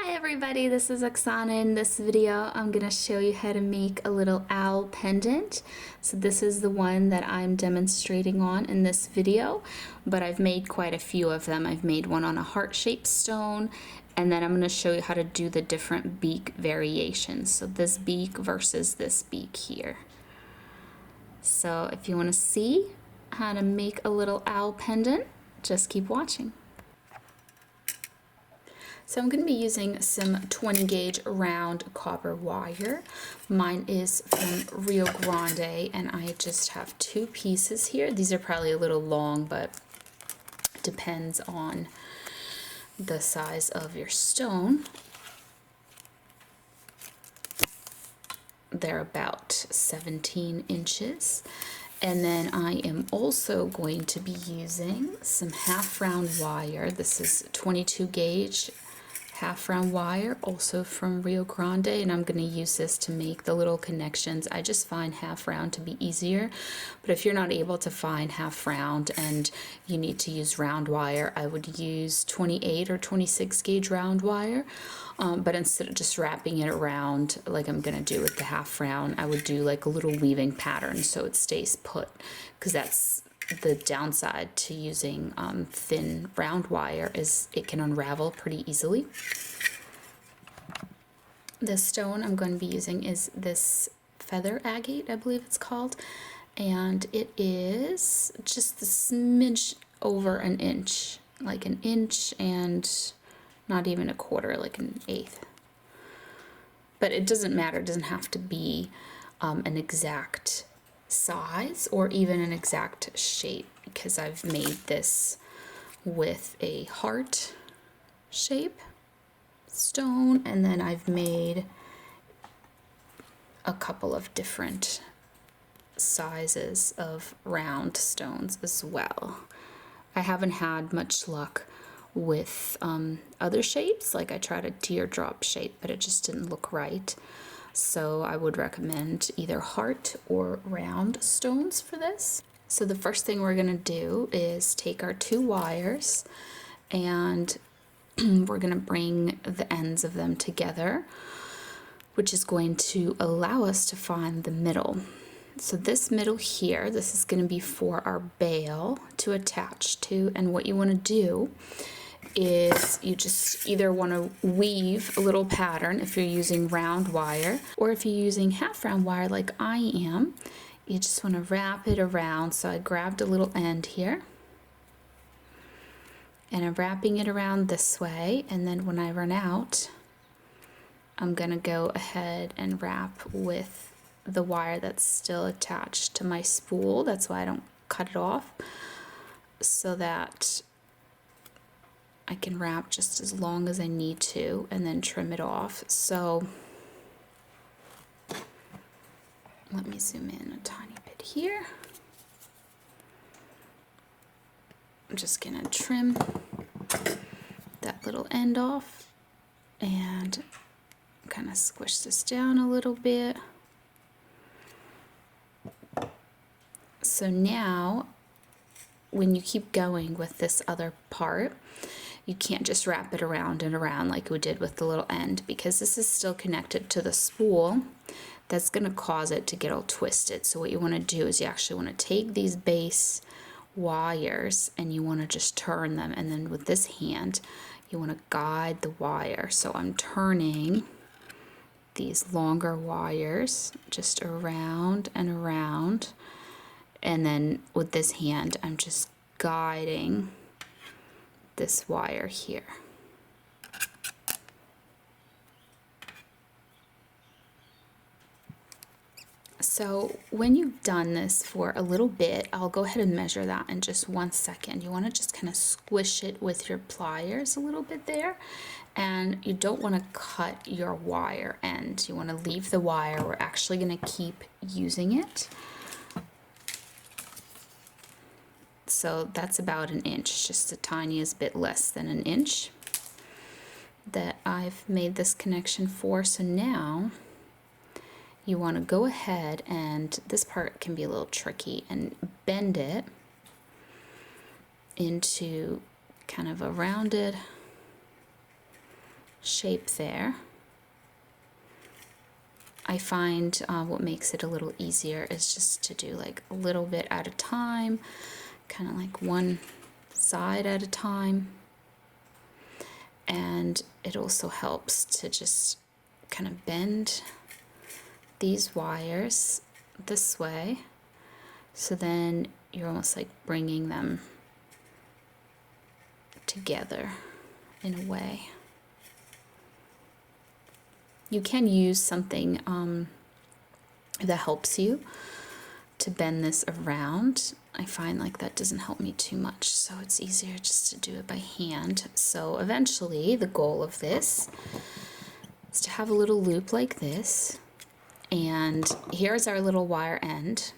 Hi everybody, this is Oksana. In this video I'm going to show you how to make a little owl pendant. So this is the one that I'm demonstrating on in this video, but I've made quite a few of them. I've made one on a heart-shaped stone, and then I'm going to show you how to do the different beak variations. So this beak versus this beak here. So if you want to see how to make a little owl pendant, just keep watching. So I'm going to be using some 20 gauge round copper wire. Mine is from Rio Grande, and I just have two pieces here. These are probably a little long, but it depends on the size of your stone. They're about 17 inches. And then I am also going to be using some half round wire. This is 22 gauge half round wire, also from Rio Grande, and I'm going to use this to make the little connections. I just find half round to be easier, but if you're not able to find half round and you need to use round wire, I would use 28 or 26 gauge round wire. But instead of just wrapping it around like I'm going to do with the half round, I would do like a little weaving pattern so it stays put, because that's the downside to using thin round wire, is it can unravel pretty easily. The stone I'm going to be using is this Feather Agate, I believe it's called, and it is just a smidge over an inch, like an inch and not even a quarter, like an eighth. But it doesn't matter, it doesn't have to be an exact size or even an exact shape, because I've made this with a heart shape stone, and then I've made a couple of different sizes of round stones as well. I haven't had much luck with other shapes, like I tried a teardrop shape, but it just didn't look right. So I would recommend either heart or round stones for this. So the first thing we're going to do is take our two wires, and we're going to bring the ends of them together, which is going to allow us to find the middle. So this middle here, this is going to be for our bail to attach to, and what you want to do is you just either want to weave a little pattern if you're using round wire, or if you're using half round wire like I am, you just want to wrap it around. So I grabbed a little end here, and I'm wrapping it around this way, and then when I run out, I'm gonna go ahead and wrap with the wire that's still attached to my spool. That's why I don't cut it off, so that I can wrap just as long as I need to and then trim it off. So let me zoom in a tiny bit here. I'm just gonna trim that little end off and kind of squish this down a little bit. So now when you keep going with this other part, you can't just wrap it around and around like we did with the little end, because this is still connected to the spool. That's going to cause it to get all twisted. So what you want to do is you actually want to take these base wires and you want to just turn them, and then with this hand you want to guide the wire. So I'm turning these longer wires just around and around, and then with this hand I'm just guiding this wire here. So when you've done this for a little bit, I'll go ahead and measure that in just 1 second. You want to just kind of squish it with your pliers a little bit there, and you don't want to cut your wire end. You want to leave the wire. We're actually going to keep using it. So that's about an inch, just the tiniest bit less than an inch that I've made this connection for. So now you want to go ahead, and this part can be a little tricky, and bend it into kind of a rounded shape there. I find what makes it a little easier is just to do like a little bit at a time, kind of like one side at a time. And it also helps to just kind of bend these wires this way, so then you're almost like bringing them together in a way. You can use something that helps you to bend this around. I find like that doesn't help me too much, so it's easier just to do it by hand. So eventually the goal of this is to have a little loop like this, and here's our little wire end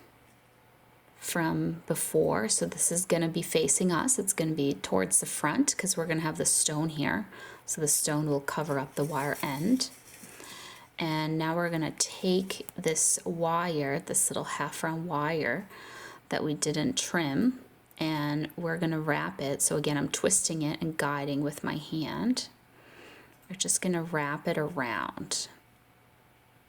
from before. So this is going to be facing us. It's going to be towards the front because we're going to have the stone here, so the stone will cover up the wire end. And now we're going to take this wire, this little half round wire that we didn't trim, and we're going to wrap it. So again, I'm twisting it and guiding with my hand. We're just going to wrap it around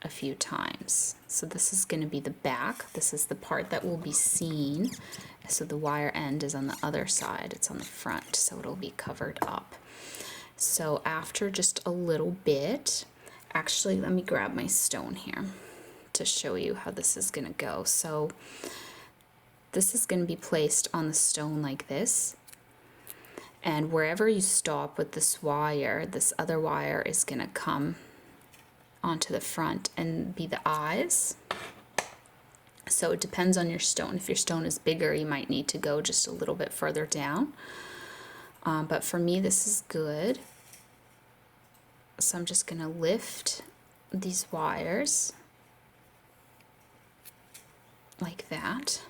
a few times. So this is going to be the back. This is the part that will be seen. So the wire end is on the other side. It's on the front, so it'll be covered up. So after just a little bit, actually, let me grab my stone here to show you how this is going to go. So this is going to be placed on the stone like this. And wherever you stop with this wire, this other wire is going to come onto the front and be the eyes. So it depends on your stone. If your stone is bigger, you might need to go just a little bit further down. But for me, this is good. So I'm just going to lift these wires like that.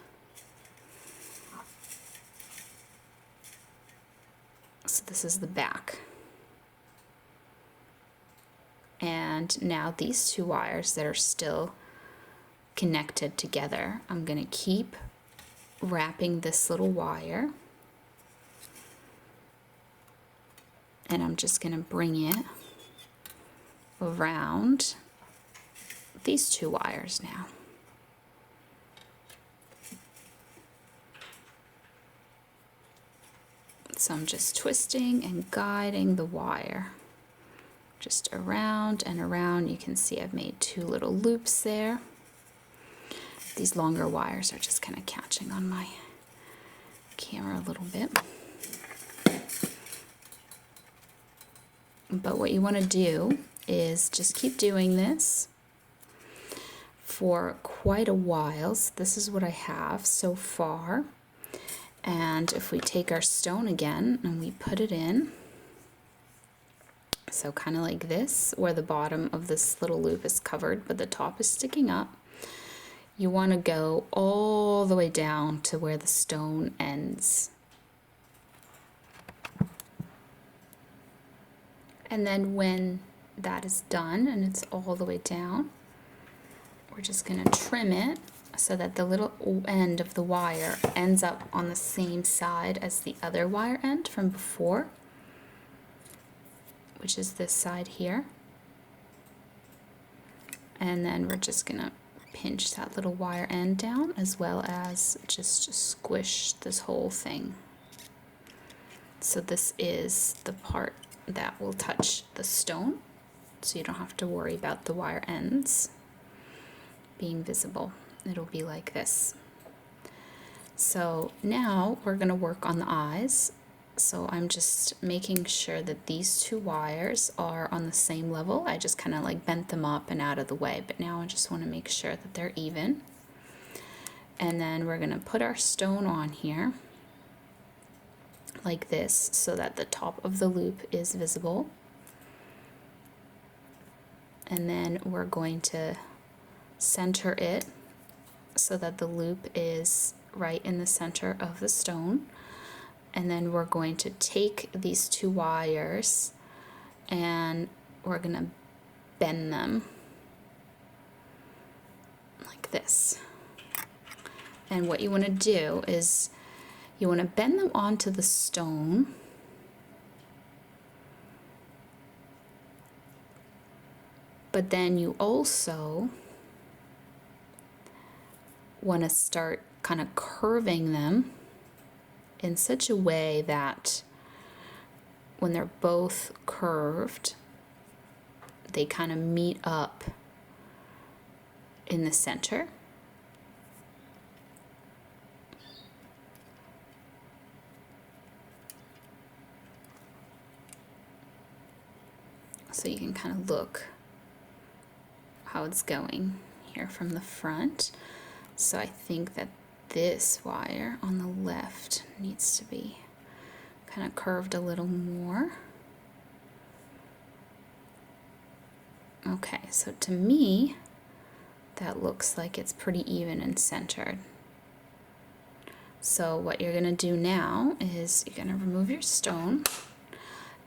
So this is the back. And now these two wires that are still connected together, I'm going to keep wrapping this little wire. And I'm just going to bring it around these two wires now. So I'm just twisting and guiding the wire just around and around. You can see I've made two little loops there. These longer wires are just kind of catching on my camera a little bit. But what you want to do is just keep doing this for quite a while. So this is what I have so far. And if we take our stone again and we put it in, so kind of like this, where the bottom of this little loop is covered but the top is sticking up, you want to go all the way down to where the stone ends. And then when that is done and it's all the way down, we're just going to trim it so that the little end of the wire ends up on the same side as the other wire end from before, which is this side here. And then we're just going to pinch that little wire end down, as well as just squish this whole thing. So this is the part that will touch the stone, so you don't have to worry about the wire ends being visible. It'll be like this. So now we're going to work on the eyes. So I'm just making sure that these two wires are on the same level. I just kind of like bent them up and out of the way, but now I just want to make sure that they're even. And then we're going to put our stone on here like this so that the top of the loop is visible. And then we're going to center it so that the loop is right in the center of the stone. And then we're going to take these two wires and we're going to bend them like this. And what you want to do is you want to bend them onto the stone But then you also want to start kind of curving them in such a way that when they're both curved, they kind of meet up in the center. So you can kind of look how it's going here from the front. So I think that this wire on the left needs to be kind of curved a little more. Okay, so to me, that looks like it's pretty even and centered. So what you're gonna do now is you're gonna remove your stone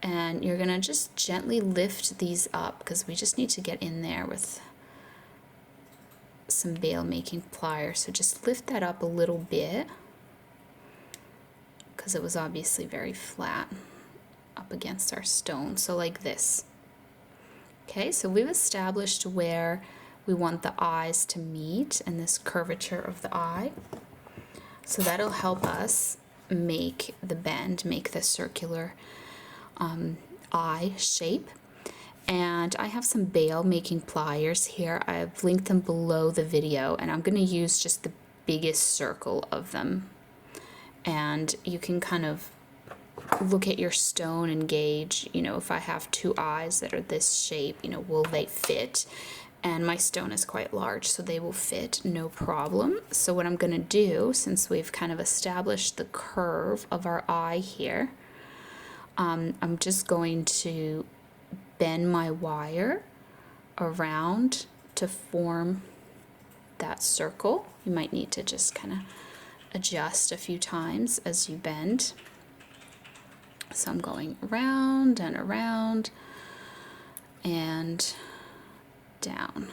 and you're gonna just gently lift these up because we just need to get in there with some veil making pliers. So just lift that up a little bit because it was obviously very flat up against our stone. So like this. Okay, so we've established where we want the eyes to meet and this curvature of the eye. So that'll help us make the bend, make the circular eye shape. And I have some bail making pliers here. I've linked them below the video, and I'm going to use just the biggest circle of them. And you can kind of look at your stone and gauge, you know, if I have two eyes that are this shape, you know, will they fit? And my stone is quite large, so they will fit no problem. So what I'm going to do, since we've kind of established the curve of our eye here, I'm just going to bend my wire around to form that circle. You might need to just kind of adjust a few times as you bend. So I'm going around and around and down.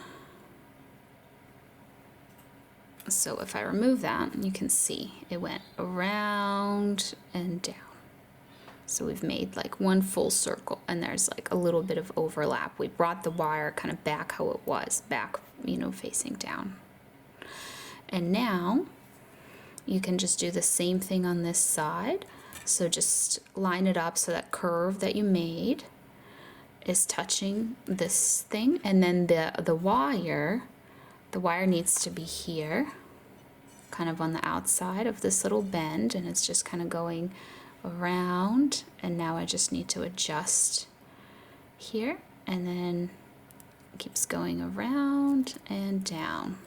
So if I remove that, you can see it went around and down. So we've made like one full circle and there's like a little bit of overlap. We brought the wire kind of back how it was, back, you know, facing down. And now you can just do the same thing on this side. So just line it up so that curve that you made is touching this thing, and then the wire needs to be here, kind of on the outside of this little bend, and it's just kind of going around, and now I just need to adjust here, and then it keeps going around and down.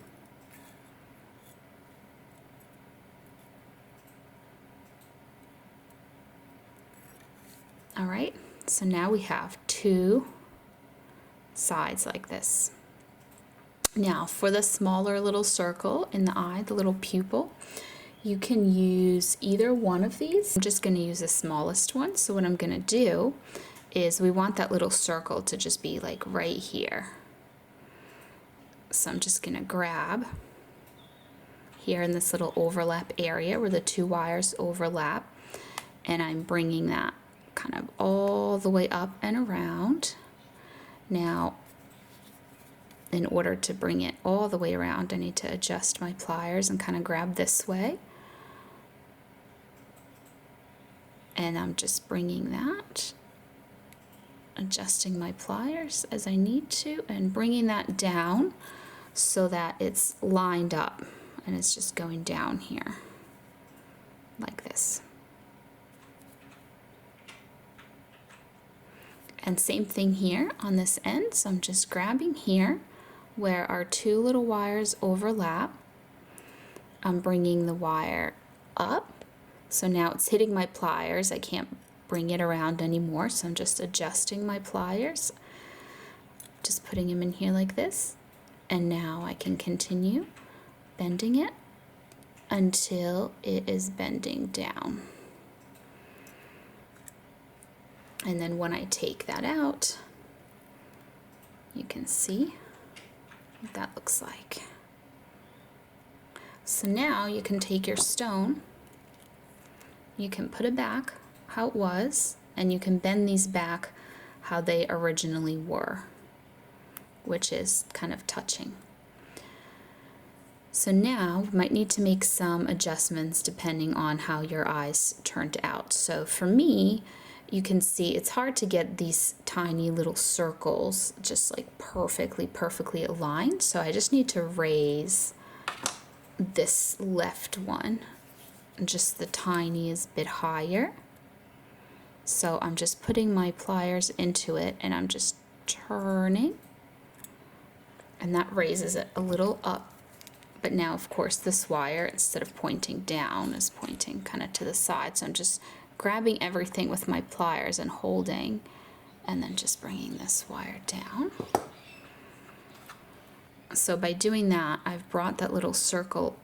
All right, so now we have two sides like this. Now for the smaller little circle in the eye, the little pupil, you can use either one of these. I'm just going to use the smallest one. So what I'm going to do is we want that little circle to just be like right here. So I'm just going to grab here in this little overlap area where the two wires overlap, and I'm bringing that kind of all the way up and around. Now, in order to bring it all the way around, I need to adjust my pliers and kind of grab this way. And I'm just bringing that, adjusting my pliers as I need to, and bringing that down so that it's lined up and it's just going down here like this. And same thing here on this end. So I'm just grabbing here where our two little wires overlap. I'm bringing the wire up. So now it's hitting my pliers. I can't bring it around anymore. So I'm just adjusting my pliers, just putting them in here like this. And now I can continue bending it until it is bending down. And then when I take that out, you can see what that looks like. So now you can take your stone, you can put it back how it was, and you can bend these back how they originally were, which is kind of touching. So now we might need to make some adjustments depending on how your eyes turned out. So for me, you can see it's hard to get these tiny little circles just like perfectly aligned. So I just need to raise this left one just the tiniest bit higher. So I'm just putting my pliers into it and I'm just turning, and that raises it a little up. But now, of course, this wire, instead of pointing down, is pointing kind of to the side. So I'm just grabbing everything with my pliers and holding, and then just bringing this wire down. So by doing that, I've brought that little circle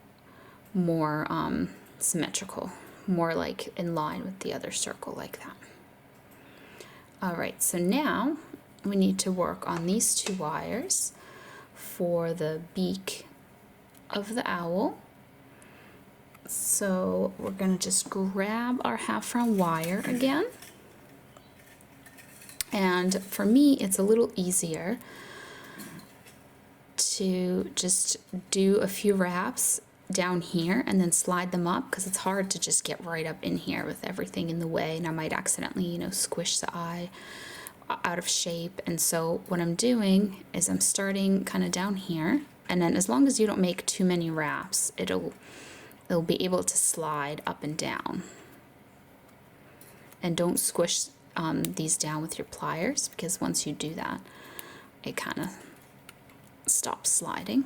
more symmetrical, more like in line with the other circle, like that. All right, so now we need to work on these two wires for the beak of the owl. So we're gonna just grab our half round wire again. And for me, it's a little easier to just do a few wraps down here and then slide them up, because it's hard to just get right up in here with everything in the way, and I might accidentally, you know, squish the eye out of shape. And so what I'm doing is I'm starting kind of down here, and then as long as you don't make too many wraps, it'll be able to slide up and down. And don't squish these down with your pliers, because once you do that, it kind of stops sliding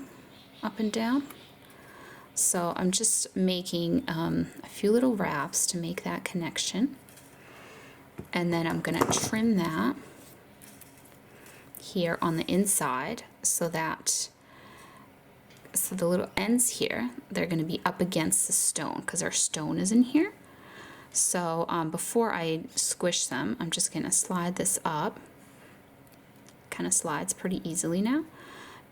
up and down. So I'm just making a few little wraps to make that connection. And then I'm gonna trim that here on the inside so that the little ends here, they're gonna be up against the stone because our stone is in here. So before I squish them, I'm just gonna slide this up. Kind of slides pretty easily now.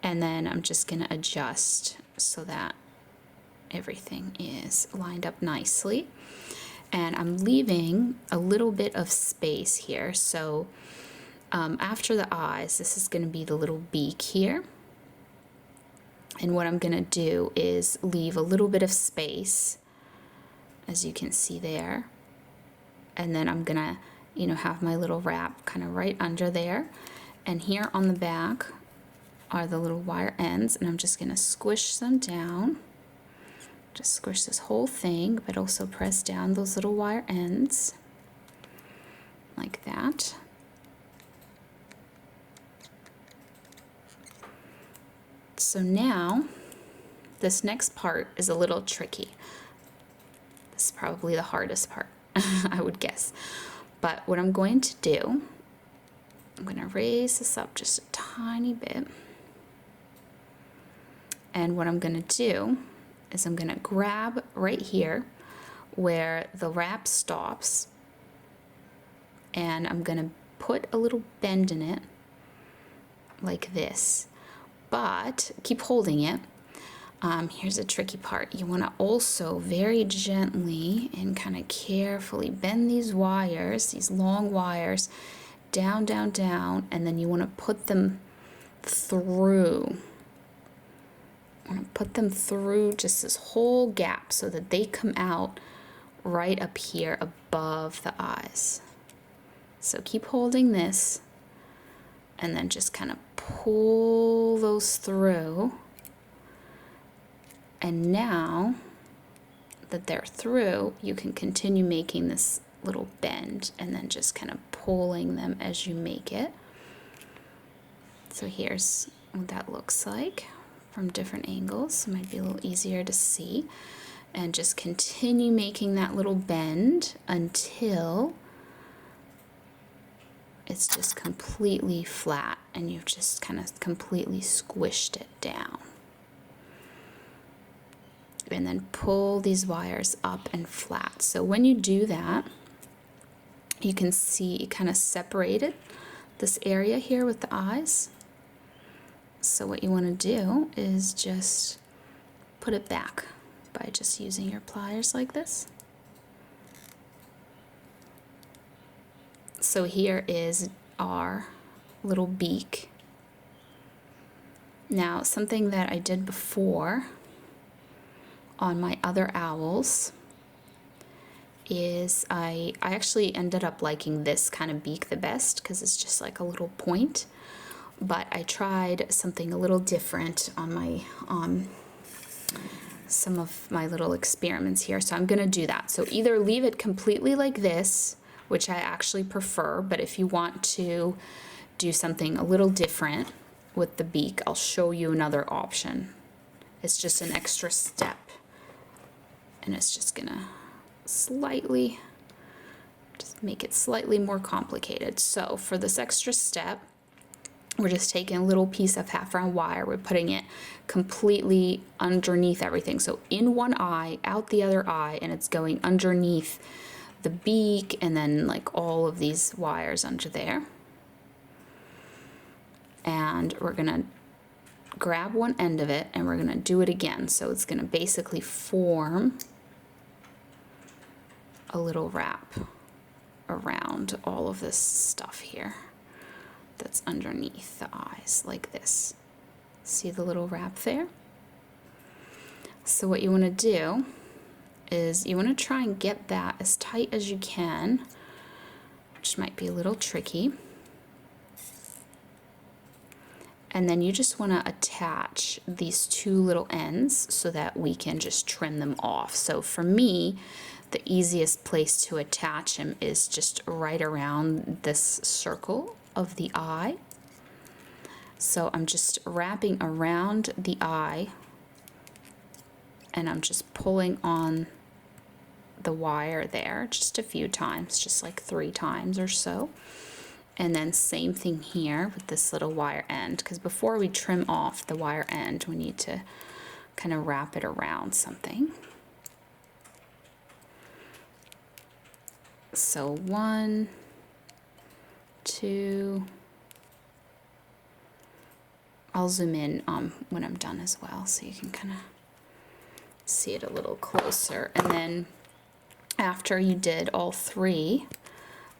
And then I'm just gonna adjust so that everything is lined up nicely. And I'm leaving a little bit of space here. So after the eyes, this is gonna be the little beak here. And what I'm gonna do is leave a little bit of space, as you can see there. And then I'm gonna, you know, have my little wrap kind of right under there. And here on the back are the little wire ends, and I'm just gonna squish them down. Just squish this whole thing, but also press down those little wire ends, like that. So now, this next part is a little tricky. This is probably the hardest part, I would guess. But what I'm going to do, I'm going to raise this up just a tiny bit. And what I'm going to do is I'm going to grab right here where the wrap stops, and I'm going to put a little bend in it like this. But keep holding it. Here's a tricky part. You want to also very gently and kind of carefully bend these wires, these long wires, down, down, down, and then you want to put them through. I want to put them through just this whole gap so that they come out right up here above the eyes. So keep holding this and then just kind of pull those through. And now that they're through, you can continue making this little bend and then just kind of pulling them as you make it. So here's what that looks like from different angles. It might be a little easier to see. And just continue making that little bend until it's just completely flat and you've just kind of completely squished it down. And then pull these wires up and flat. So when you do that, you can see it kind of separated this area here with the eyes. So what you want to do is just put it back by just using your pliers like this. So here is our little beak. Now, something that I did before on my other owls is I actually ended up liking this kind of beak the best because it's just like a little point. But I tried something a little different on my some of my little experiments here. So I'm gonna do that. So either leave it completely like this, which I actually prefer, but if you want to do something a little different with the beak, I'll show you another option. It's just an extra step, and it's just gonna slightly just make it slightly more complicated. So for this extra step, we're just taking a little piece of half round wire, we're putting it completely underneath everything. So in one eye, out the other eye, and it's going underneath the beak and then like all of these wires under there. And we're gonna grab one end of it and we're gonna do it again. So it's gonna basically form a little wrap around all of this stuff here that's underneath the eyes, like this. See the little wrap there? So what you want to do is you want to try and get that as tight as you can, which might be a little tricky. And then you just want to attach these two little ends so that we can just trim them off. So for me, the easiest place to attach them is just right around this circle of the eye. So I'm just wrapping around the eye and I'm just pulling on the wire there just a few times, just like 3 times or so. And then same thing here with this little wire end, because before we trim off the wire end, we need to kind of wrap it around something. So 1, 2, I'll zoom in when I'm done as well so you can kind of see it a little closer. And then after you did all 3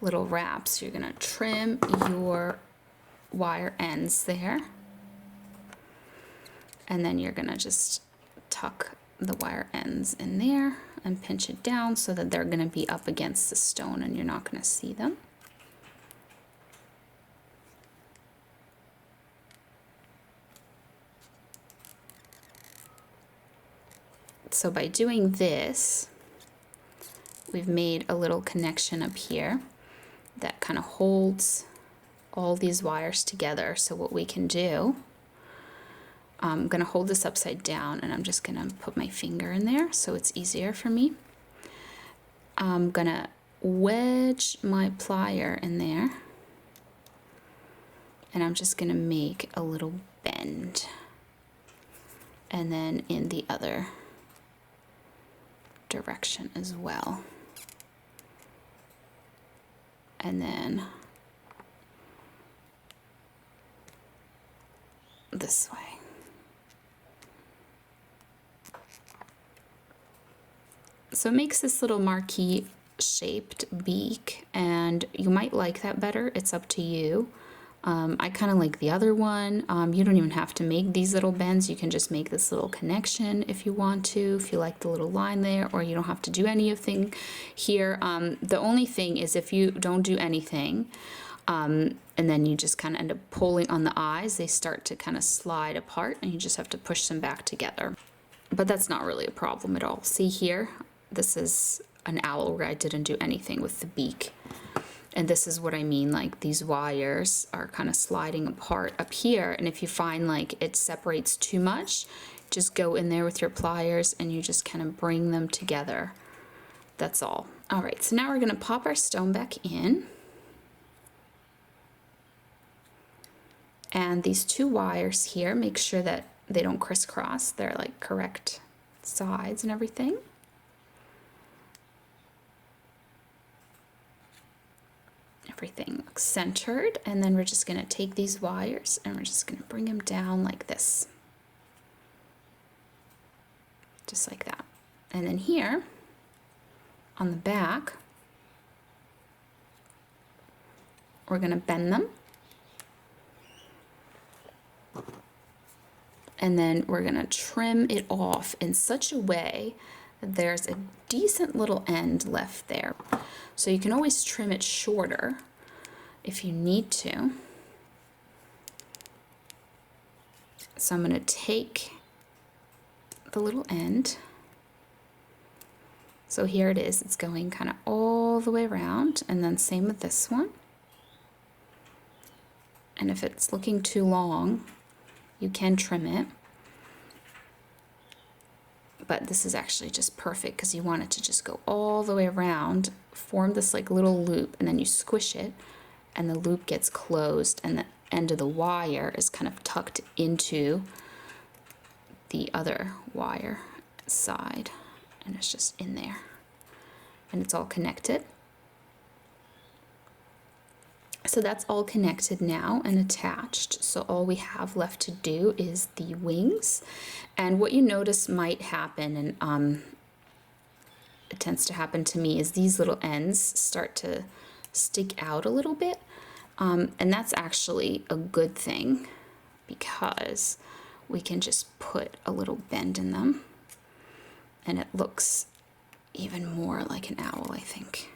little wraps, you're gonna trim your wire ends there. And then you're gonna just tuck the wire ends in there and pinch it down so that they're gonna be up against the stone and you're not gonna see them. So by doing this, we've made a little connection up here that kind of holds all these wires together. So what we can do, I'm gonna hold this upside down and I'm just gonna put my finger in there so it's easier for me. I'm gonna wedge my plier in there and I'm just gonna make a little bend. And then in the other direction as well. And then this way. So it makes this little marquee shaped beak, and you might like that better. It's up to you. I kind of like the other one. You don't even have to make these little bends. You can just make this little connection if you want to, if you like the little line there, or you don't have to do anything here. The only thing is if you don't do anything, and then you just kind of end up pulling on the eyes, they start to kind of slide apart and you just have to push them back together. But that's not really a problem at all. See here, this is an owl where I didn't do anything with the beak. And this is what I mean, like these wires are kind of sliding apart up here. And if you find like it separates too much, just go in there with your pliers and you just kind of bring them together. That's all. All right, so now we're gonna pop our stone back in. And these 2 wires here, make sure that they don't crisscross. They're like correct sides and everything. Everything looks centered, and then we're just going to take these wires and we're just going to bring them down like this, just like that. And then here on the back, we're going to bend them And then we're gonna trim it off in such a way that there's a decent little end left there. So you can always trim it shorter if you need to. So I'm gonna take the little end. So here it is, it's going kind of all the way around, and then same with this one. And if it's looking too long, you can trim it. But this is actually just perfect because you want it to just go all the way around, form this like little loop, and then you squish it, and the loop gets closed, and the end of the wire is kind of tucked into the other wire side, and it's just in there, and it's all connected. So that's all connected now and attached. So all we have left to do is the wings. And what you notice might happen, and it tends to happen to me, is these little ends start to stick out a little bit. And that's actually a good thing because we can just put a little bend in them and it looks even more like an owl, I think.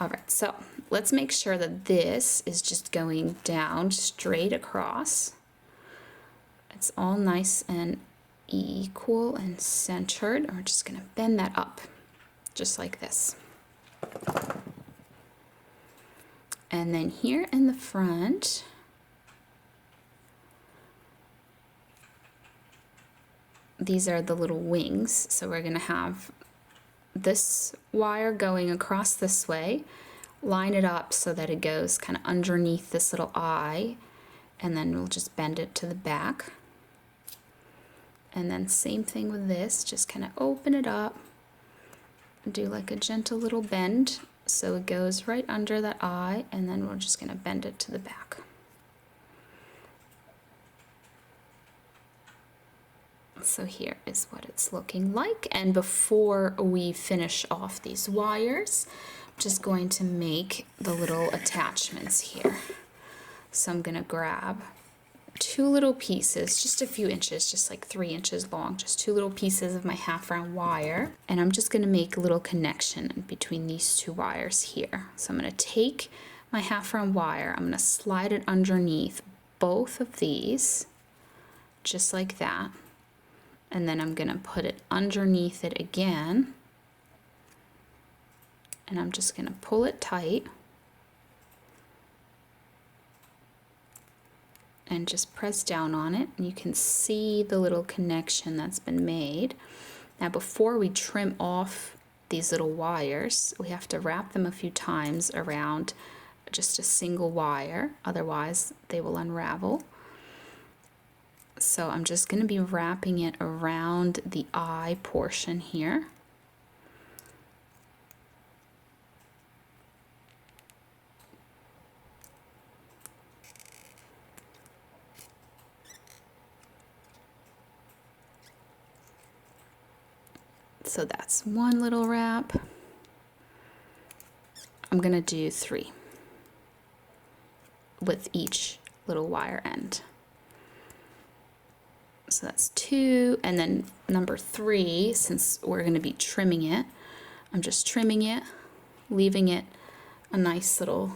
All right, so let's make sure that this is just going down straight across. It's all nice and equal and centered. And we're just gonna bend that up, just like this. And then here in the front, these are the little wings. So we're gonna have this wire going across this way, line it up so that it goes kind of underneath this little eye, and then we'll just bend it to the back. And then same thing with this, just kind of open it up and do like a gentle little bend so it goes right under that eye, and then we're just going to bend it to the back. So here is what it's looking like. And before we finish off these wires, I'm just going to make the little attachments here. So I'm going to grab two little pieces, just a few inches, just like 3 inches long, just two little pieces of my half round wire. And I'm just going to make a little connection between these two wires here. So I'm going to take my half round wire, I'm going to slide it underneath both of these, just like that. And then I'm gonna put it underneath it again. And I'm just gonna pull it tight. And just press down on it. And you can see the little connection that's been made. Now before we trim off these little wires, we have to wrap them a few times around just a single wire, otherwise they will unravel. So I'm just going to be wrapping it around the eye portion here. So that's one little wrap. I'm going to do 3 with each little wire end. So that's 2, and then number 3, since we're going to be trimming it, I'm just trimming it, leaving it a nice little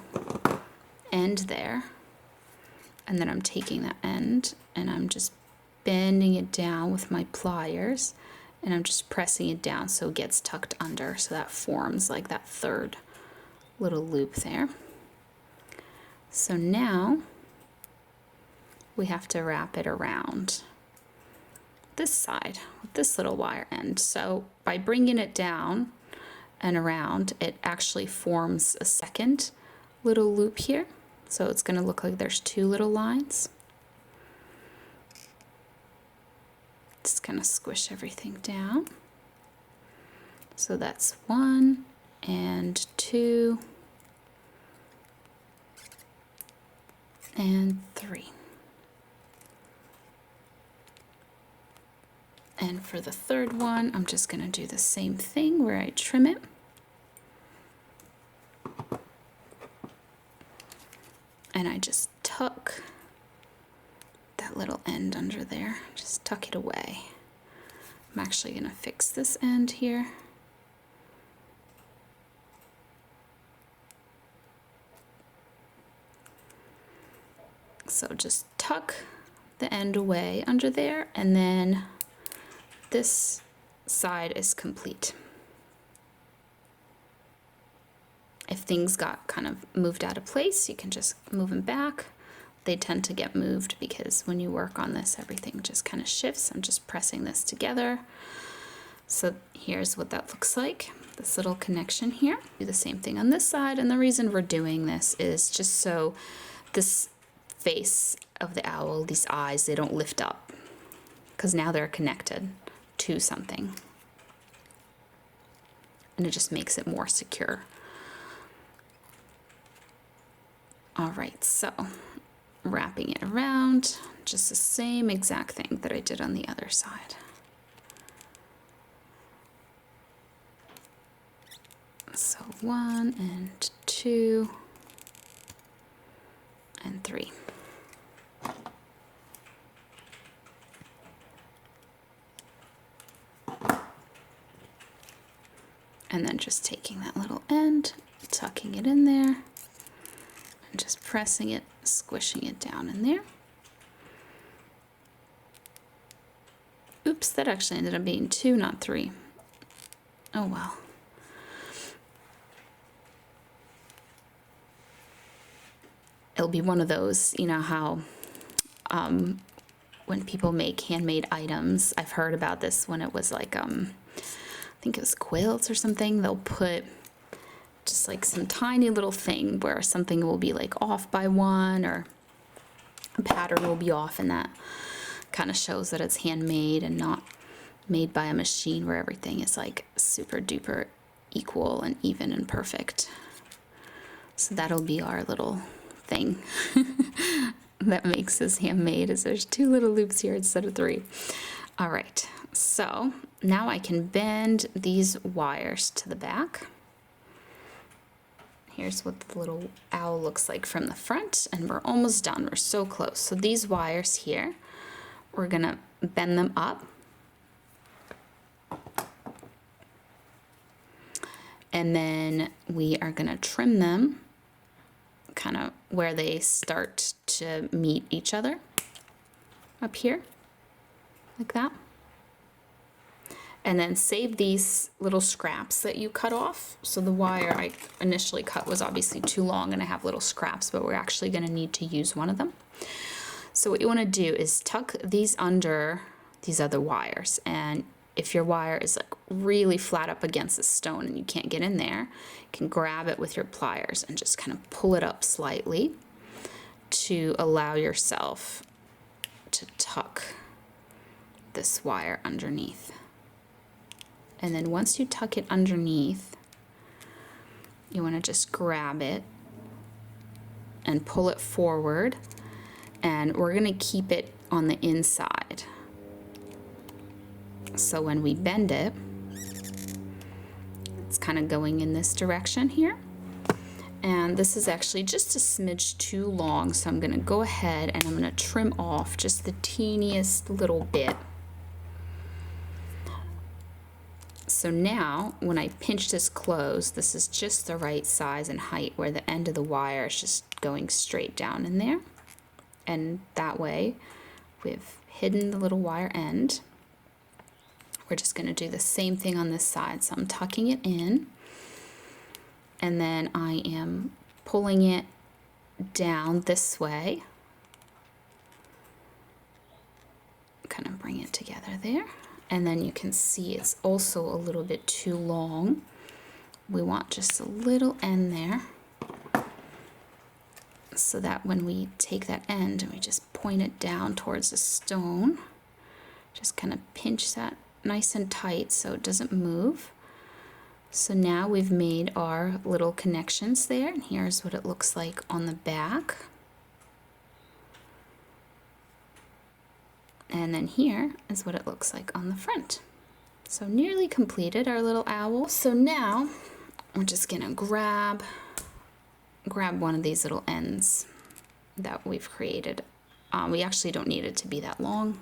end there, and then I'm taking that end and I'm just bending it down with my pliers, and I'm just pressing it down so it gets tucked under, so that forms like that third little loop there. So now we have to wrap it around this side with this little wire end. So by bringing it down and around, it actually forms a second little loop here. So it's going to look like there's 2 little lines. Just kind of squish everything down. So that's 1 and 2 and 3. And for the third one, I'm just going to do the same thing where I trim it. And I just tuck that little end under there. Just tuck it away. I'm actually gonna fix this end here. So just tuck the end away under there, and then this side is complete. If things got kind of moved out of place, you can just move them back. They tend to get moved because when you work on this, everything just kind of shifts. I'm just pressing this together. So here's what that looks like, this little connection here. Do the same thing on this side, and the reason we're doing this is just so this face of the owl, these eyes, they don't lift up, because now they're connected to something. And it just makes it more secure. All right, so wrapping it around, just the same exact thing that I did on the other side. So 1 and 2 and 3. And then just taking that little end, tucking it in there, and just pressing it, squishing it down in there. Oops, that actually ended up being 2, not 3. Oh well. It'll be one of those, you know how when people make handmade items, I've heard about this when it was like, I think it was quilts or something, they'll put just like some tiny little thing where something will be like off by 1 or a pattern will be off, and that kind of shows that it's handmade and not made by a machine where everything is like super duper equal and even and perfect. So that'll be our little thing that makes this handmade, is there's 2 little loops here instead of 3. All right, so now I can bend these wires to the back. Here's what the little owl looks like from the front, and we're almost done. We're so close. So these wires here, we're gonna bend them up. And then we are gonna trim them kind of where they start to meet each other, up here, like that. And then save these little scraps that you cut off. So the wire I initially cut was obviously too long and I have little scraps, but we're actually gonna need to use one of them. So what you wanna do is tuck these under these other wires, and if your wire is like really flat up against the stone and you can't get in there, you can grab it with your pliers and just kind of pull it up slightly to allow yourself to tuck this wire underneath. And then once you tuck it underneath, you want to just grab it and pull it forward, and we're going to keep it on the inside. So when we bend it, it's kind of going in this direction here. And this is actually just a smidge too long, so I'm going to go ahead and I'm going to trim off just the teeniest little bit. So now when I pinch this closed, this is just the right size and height where the end of the wire is just going straight down in there. And that way we've hidden the little wire end. We're just going to do the same thing on this side. So I'm tucking it in, and then I am pulling it down this way. Kind of bring it together there. And then you can see it's also a little bit too long. We want just a little end there, so that when we take that end and we just point it down towards the stone, just kind of pinch that nice and tight so it doesn't move. So now we've made our little connections there, and here's what it looks like on the back. And then here is what it looks like on the front. So nearly completed our little owl. So now we're just gonna grab one of these little ends that we've created We actually don't need it to be that long.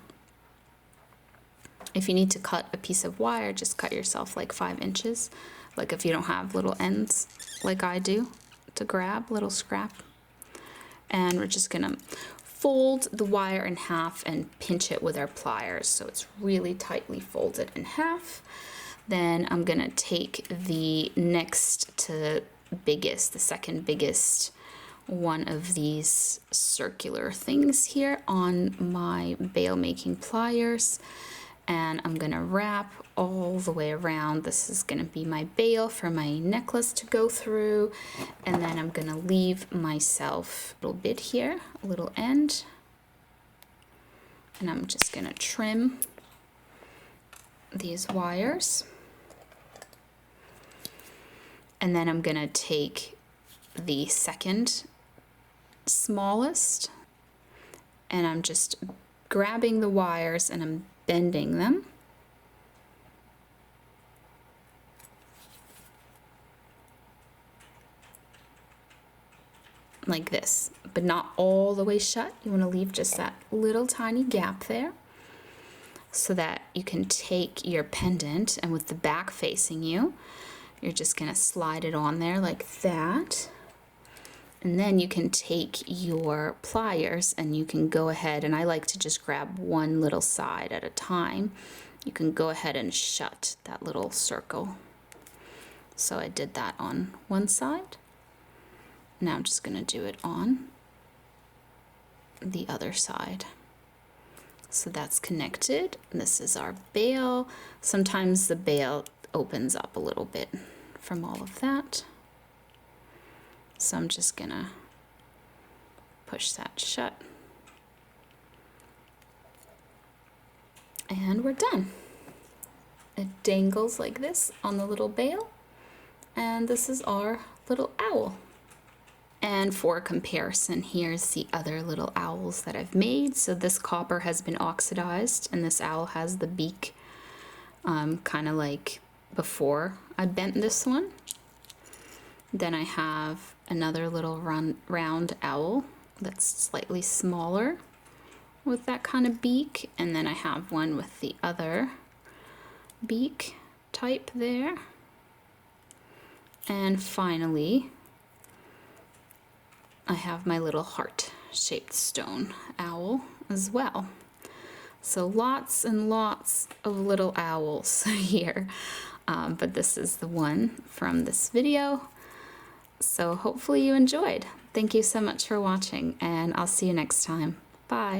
If you need to cut a piece of wire, just cut yourself like 5 inches. Like if you don't have little ends like I do to grab, little scrap. And we're just gonna fold the wire in half and pinch it with our pliers so it's really tightly folded in half. Then I'm gonna take the next to biggest, the second biggest one of these circular things here on my bail making pliers, and I'm gonna wrap all the way around. This is gonna be my bail for my necklace to go through, and then I'm gonna leave myself a little bit here, a little end, and I'm just gonna trim these wires. And then I'm gonna take the second smallest, and I'm just grabbing the wires and I'm bending them. Like this, but not all the way shut. You want to leave just that little tiny gap there so that you can take your pendant, and with the back facing you, you're just going to slide it on there like that. And then you can take your pliers and you can go ahead, and I like to just grab one little side at a time. You can go ahead and shut that little circle. So I did that on one side. Now I'm just going to do it on the other side. So that's connected. This is our bail. Sometimes the bail opens up a little bit from all of that. So I'm just going to push that shut. And we're done. It dangles like this on the little bail. And this is our little owl. And for comparison, here's the other little owls that I've made. So this copper has been oxidized, and this owl has the beak kind of like before I bent this one. Then I have another little round owl that's slightly smaller with that kind of beak. And then I have one with the other beak type there. And finally, I have my little heart-shaped stone owl as well. So lots and lots of little owls here. But this is the one from this video. So hopefully you enjoyed. Thank you so much for watching, and I'll see you next time. Bye.